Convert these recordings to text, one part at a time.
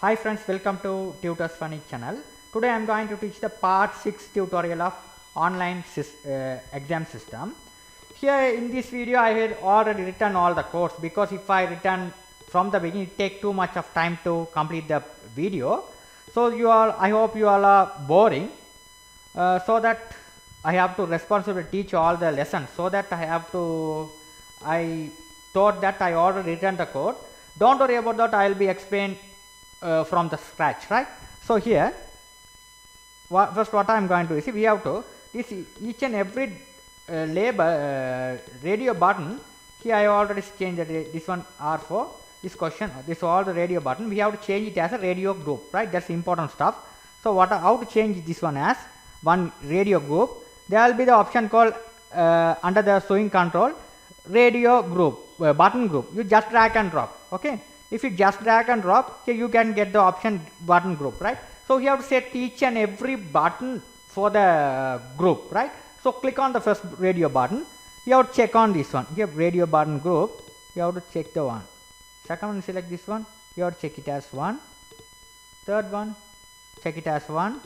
Hi friends, welcome to Tutors Funny channel. Today I am going to teach the part 6 tutorial of online exam system. Here in this video I had already written all the codes, because if I written from the beginning it take too much of time to complete the video. So I hope you all are boring, so that I have to responsibly teach all the lessons, so that I thought that I already written the code. Don't worry about that, I will be explain from the scratch, right? So here first what I am going to do is, we have to this each and every label radio button. Here I already changed this one R4, this question, this all the radio button, we have to change it as a radio group, right? That's important stuff. So how to change this one as one radio group? There will be the option called under the swing control, radio group, button group. You just drag and drop. Okay, if you just drag and drop, here you can get the option button group, right? So you have to set each and every button for the group, right? So click on the first radio button, you have to check on this one here, radio button group. You have to check the one. Second one, select this one, you have to check it as 1. Third one, check it as 1.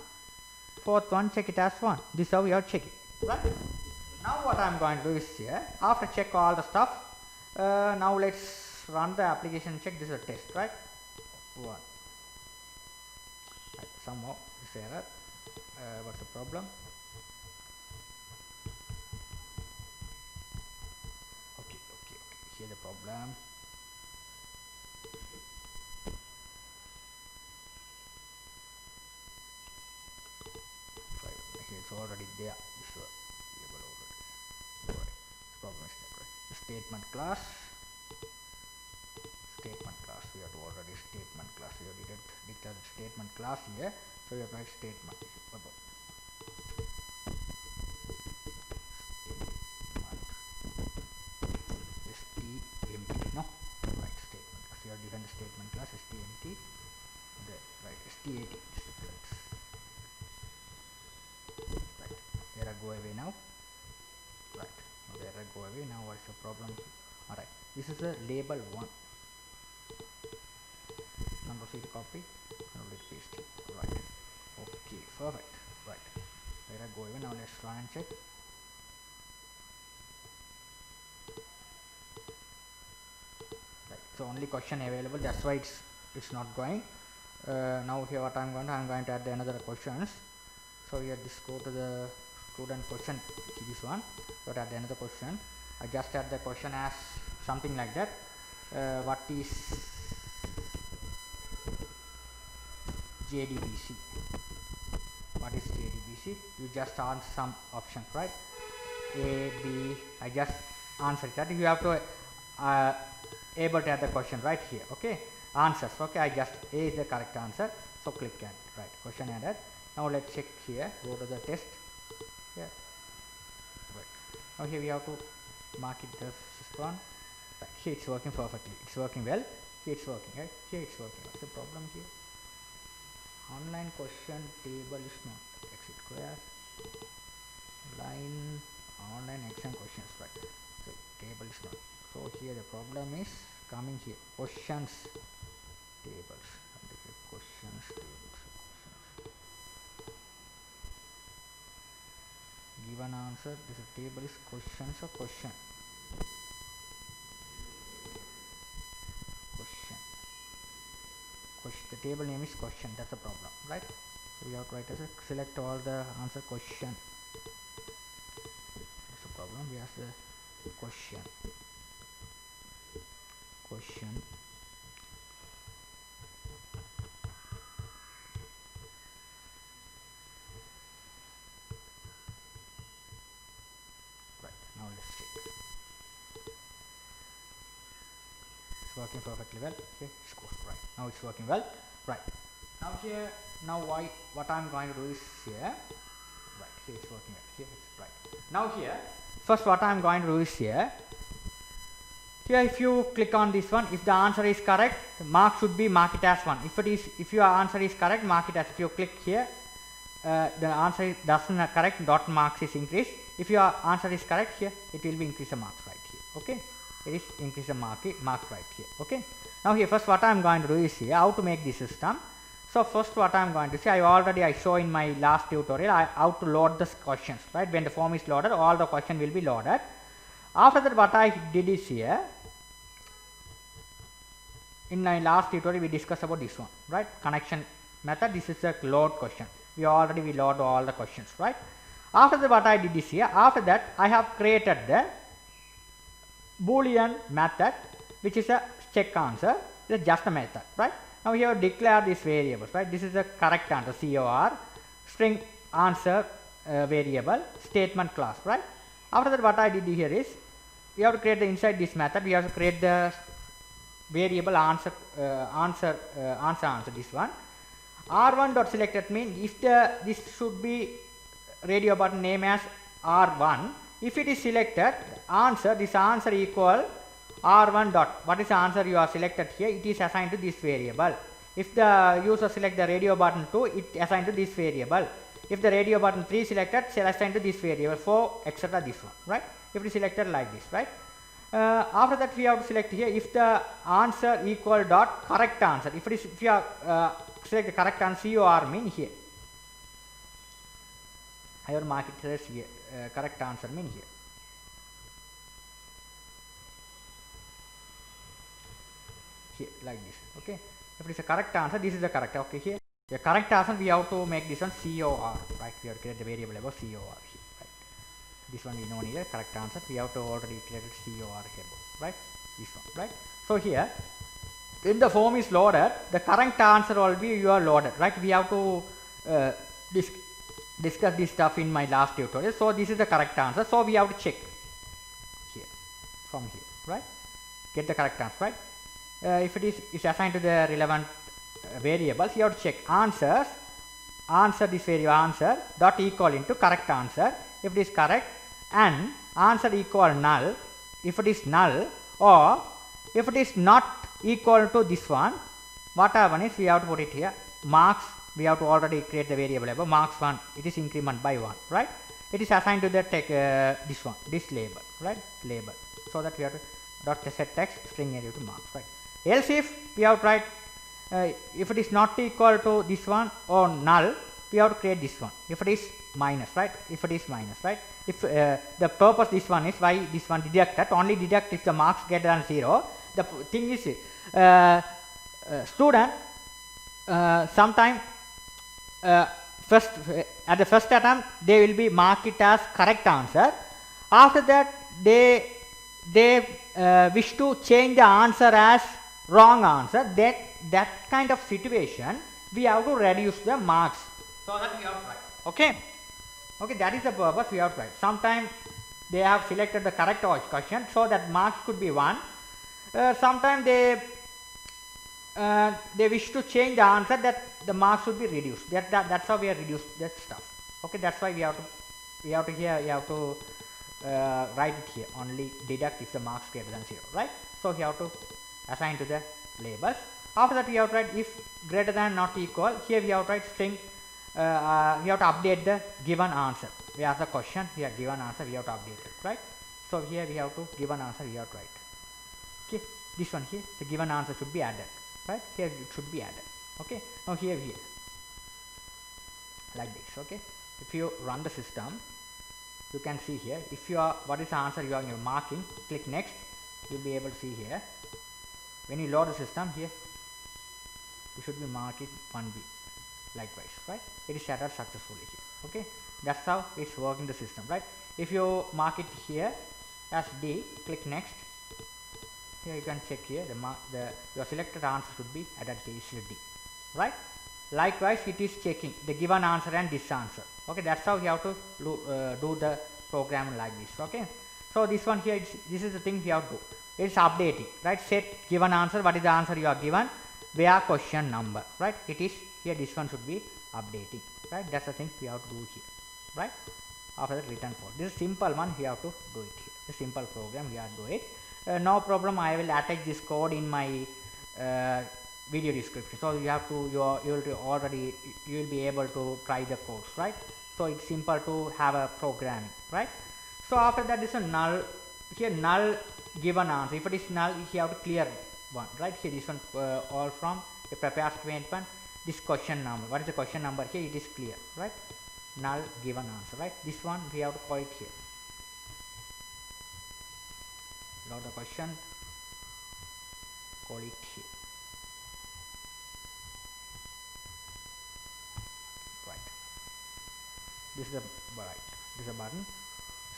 Fourth one, check it as 1. This is how you have to check it, right? Now what I am going to do is, here after check all the stuff, now let's run the application, check this is a test, right? 1. Right, somehow this error, what's the problem? Okay, here the problem. Here it's already there, this was already. Right, problem is that, right? The statement class, we have to already statement class, we have declared statement class here, so we have to write statement above. stmt, no, right, statement class, we have defined the statement class stmt, right, st18, right, error go away now, right, now the error go away. Now what is the problem? Alright, this is a label 1. Control C to copy, Control V to paste. Right. Okay, perfect. Right. Error go away. Now let's run and check. Right. So only question available. That's why it's not going. Now here what I'm going to add another questions. So here this go to the student question. This one. So add another question. I just add the question as something like that. What is JDBC? What is JDBC? You just answer some options, right? A, B. I just answer that. You have to able to add the question right here. Okay, answers. Okay, I just A is the correct answer. So click add. Right, question added. Now let's check here. Go to the test. Yeah. Right. Now here we have to mark it the first one. Right. Here it's working perfectly. It's working well. Here it's working. Right. Here it's working. What's the problem here? Online question table is not exit square line online exam questions, right? So table is not. So here the problem is coming here. Questions tables. Questions tables. Given answer. This table is questions or question. The table name is question, that's a problem, right? So we have to write as a select all the answer question. That's a problem. We have the question. Right, now let's check. It's working perfectly well. Okay, it's good. Right, now it's working well. Right, now here, what I'm going to do is here. Right, here it's working well. Here it's right. Now here, first what I'm going to do is here if you click on this one, if the answer is correct, the mark should be mark it as 1. If your answer is correct, mark it as. If you click here, the answer doesn't correct, dot marks is increased. If your answer is correct, here it will be increase the marks right here. Okay, it is increase the mark right here. Okay, Now here first what I am going to do is here how to make this system. So first what I am going to say, I show in my last tutorial how to load the questions, right? When the form is loaded, all the question will be loaded. After that what I did is here, in my last tutorial we discussed about this one, right? Connection method. This is a load question. We load all the questions, right? After that what I did is here, after that I have created the Boolean method, which is a check answer. It is just a method, right? Now we have declared these variables, right? This is the correct answer, COR, string answer variable, statement class, right? After that what I did here is, we have to create the inside this method, we have to create the variable answer, this one. R1.selected means if this should be radio button name as R1. If it is selected, this answer equal R1 dot. What is the answer you are selected here? It is assigned to this variable. If the user select the radio button 2, it assigned to this variable. If the radio button 3 selected, assigned to this variable, 4, etc. this one, right? If it is selected like this, right? After that we have to select here if the answer equal dot correct answer. If you are select the correct answer, COR mean here. I will mark it as here. Correct answer mean here. Here like this, okay? If it is a correct answer, this is the correct, okay? Here the correct answer we have to make this one COR, right? We have to create the variable above COR here, right? This one we know here, correct answer. We have to already create COR here, right? This one, right? So here, when the form is loaded, the correct answer will be you are loaded, right? We have to discuss this stuff in my last tutorial. So this is the correct answer. So we have to check here, from here, right? Get the correct answer, right? If it is assigned to the relevant variables, you have to check answer this variable answer dot equal into correct answer if it is correct, and answer equal null if it is null, or if it is not equal to this one, what happen is we have to put it here marks. We have to already create the variable above marks 1. It is increment by 1, right? It is assigned to the this one, this label, right? Label. So that we have to dot set text string area to marks, right? Else if we have to write if it is not equal to this one or null, we have to create this one. If it is minus, right? If it is minus, right? If the purpose this one is why this one deducted, only deduct if the marks greater than 0. The thing is student sometime first at the first attempt they will be mark it as correct answer. After that they wish to change the answer as wrong answer. That kind of situation we have to reduce the marks, so that we have to write. Okay, that is the purpose we have to write. Sometimes they have selected the correct question, so that marks could be 1. Sometimes they wish to change the answer, that the marks should be reduced. That's how we have reduced that stuff. Okay, that's why we have to write it here only deduct if the marks greater than 0, right? So we have to assign to the labels. After that we have to write if greater than not equal. Here we have to write string. We have to update the given answer. We ask the question here, given answer we have to update it, right? So here we have to given answer we have to write. Okay, this one here, the given answer should be added, right? Here it should be added. Okay, now here like this. Okay, if you run the system, you can see here if you are what is the answer you are marking, click next, you'll be able to see here. When you load the system here, you should be marking 1B likewise, right? It is shattered successfully here. Okay, that's how it's working the system, right? If you mark it here as D, click next. Here you can check here your selected answer should be added here is D, right? Likewise it is checking the given answer and this answer. Okay, that's how you have to do the program like this. Okay, so this one here, this is the thing we have to do. It's updating, right? Set given answer, what is the answer you are given, where question number, right? It is here, this one should be updating, right? That's the thing we have to do here, right? After that return false. This is simple one, we have to do it here. The simple program we have to do it. No problem, I will attach this code in my video description. So you have to you will be able to try the codes, right? So it's simple to have a programming, right? So after that is a null. Here null given answer. If it is null, you have to clear 1, right? Here this one all from a prepared statement. This question number, what is the question number here? It is clear, right? Null given answer, right? This one we have to call it here. Now the question, call it here, right? This is a right. This is a button.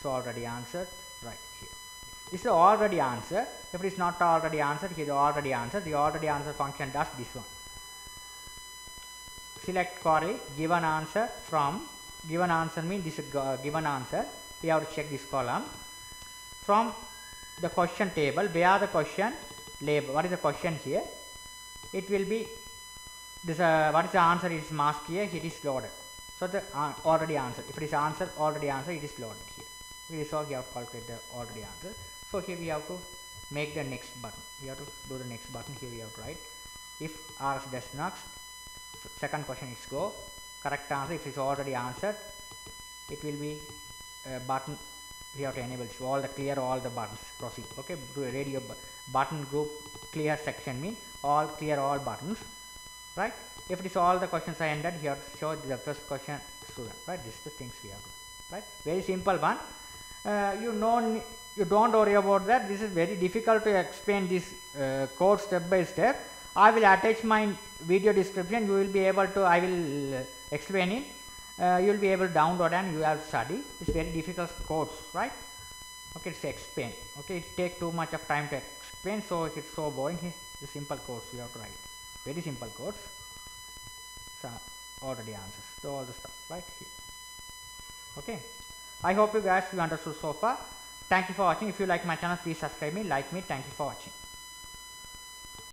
So already answered, right here. This is already answered. If it is not already answered, here the already answered. The already answer function does this one. Select query given answer from, given answer means this is given answer. We have to check this column from the question table. Where the question label, what is the question here? It will be this what is the answer is masked here. It is loaded. So the already answer, if it is answer already answer, it is loaded here. We saw we have to calculate the already answer. So here we have to make the next button. We have to do the next button. Here we have to write if rs does not, second question is go, correct answer. If it's already answered, it will be a button. We have to enable this. All the clear all the buttons, proceed. Okay, do a radio button group clear section mean all clear all buttons, right? If it is all the questions are ended, here show the first question student, right? This is the things we have to do, right? Very simple one. You don't worry about that. This is very difficult to explain this code step by step. I will attach my video description. You will be able to, I will explain it. You will be able to download and you have to study. It's very difficult course, right? Okay, it's explain. Okay, it takes too much of time to explain, so it's so boring. The simple course you have to write. Very simple course. So already answers. So all the stuff right here. Okay. I hope you guys you understood so far. Thank you for watching. If you like my channel, please subscribe me, like me. Thank you for watching.